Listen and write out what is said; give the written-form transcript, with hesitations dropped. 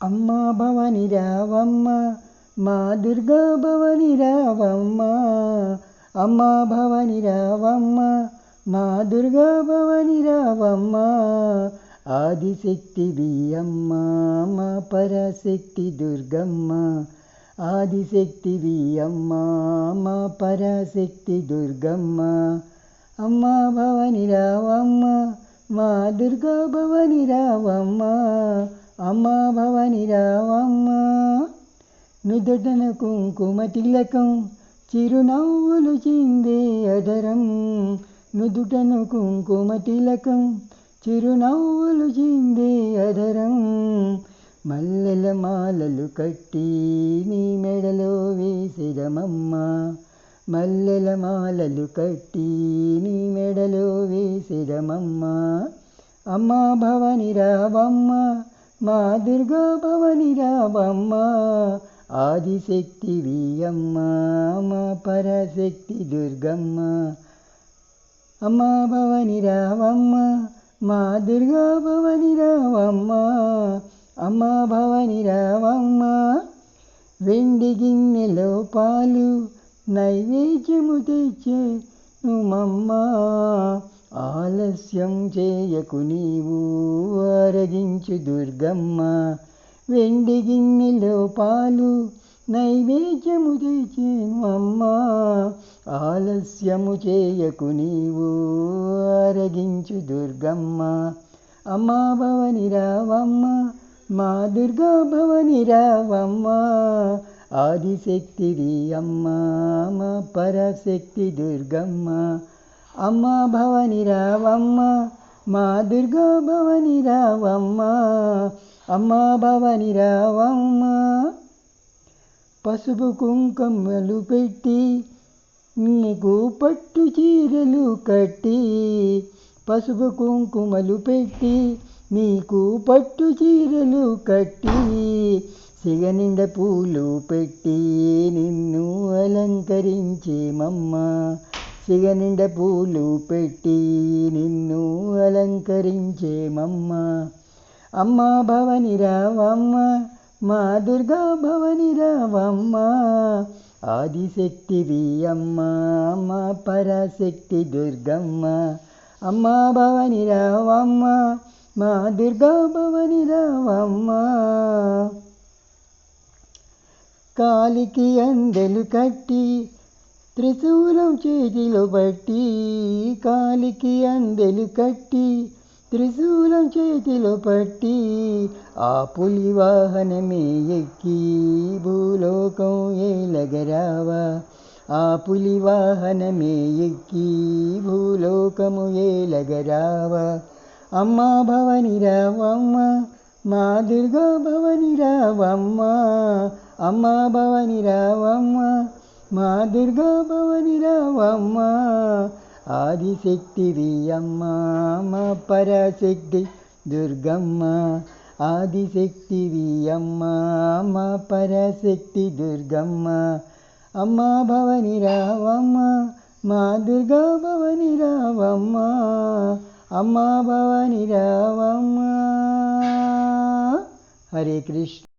అమ్మా భవని రావమ్మ మా దుర్గా భవని రావమ్మ. అమ్మా భవని రావమ్మ మా దుర్గా భవని రావమ్మ. ఆదిశక్తివి అమ్మ మా పరాశక్తి దుర్గమ్మ. ఆదిశక్తివి అమ్మ మా పరాశక్తి దుర్గమ్మ. అమ్మా భవని రావమ్మ మా దుర్గా భవని రావమ్మ. అమ్మా భవని రావమ్మ. నుదుటన కుంకుమ తిలకం చిరునవ్వులు చిందే అదరం. నుదుటను కుంకుమ తిలకం చిరునవ్వులు చిందే అదరం. మల్లెల మాలలు కట్టి నీ మెడలో వేసెదమమ్మ. మల్లెల మాలలు కట్టి నీ మెడలో వేసెదమమ్మ. అమ్మా భవని రావమ్మ మా దుర్గా భవని రావమ్మ. ఆదిశక్తివి అమ్మ మా పరాశక్తి దుర్గమ్మ. అమ్మా భవని రావమ్మ మా దుర్గా భవని రావమ్మ. అమ్మా భవని రావమ్మ. వెండి గిన్నెలో పాలు నైవేద్యము తెచ్చెనుమమ్మ. ఆలస్యం చేయకు నీవు ఆరగించు దుర్గమ్మ. వెండి గిన్నెలో పాలు నైవేద్యము తెచ్చెనుమమ్మ. ఆలస్యము చేయకు నీవు ఆరగించు దుర్గమ్మ. అమ్మా భవని రావమ్మ మా దుర్గా భవని రావమ్మ. ఆదిశక్తివి అమ్మ మా పరాశక్తి దుర్గమ్మ. అమ్మా భవని రావమ్మ మా దుర్గా భవని రావమ్మ. అమ్మా భవని రావమ్మ. పసుపు కుంకుమలు పెట్టి నీకు పట్టు చీరలు కట్టి. పసుపు కుంకుమలు పెట్టి నీకు పట్టు చీరలు కట్టి. సిగనిండ పూలు పెట్టి నిన్ను అలంకరించేమమ్మ. సిగనిండ పూలు పెట్టి నిన్ను అలంకరించేమమ్మ. అమ్మా భవని రావమ్మ మా దుర్గా భవని రావమ్మ. ఆదిశక్తివి అమ్మ మా పరాశక్తి దుర్గమ్మ. అమ్మా భవని రావమ్మ మా దుర్గా భవని రావమ్మ. కాలికి అందెలు కట్టి త్రిశూలం చేతిలో పట్టి. కాలికి అందెలు కట్టి త్రిశూలం చేతిలో పట్టి. ఆ పులి వాహనమే ఎక్కి భూలోకం ఏలగరావా. ఆ పులి వాహనమే ఎక్కి భూలోకము ఏలగరావా. అమ్మా భవని రావమ్మ మా దుర్గా భవని రావమ్మ. అమ్మా భవని రావమ్మ మా దుర్గా భవని రావమ్మ. ఆదిశక్తివి అమ్మ మా పరాశక్తి దుర్గమ్మ. ఆదిశక్తివి అమ్మ మా పరాశక్తి దుర్గమ్మ. అమ్మా భవని రావమ్మ మా దుర్గా భవని రావమ్మ. అమ్మా భవని రావమ్మ. హరే కృష్ణ.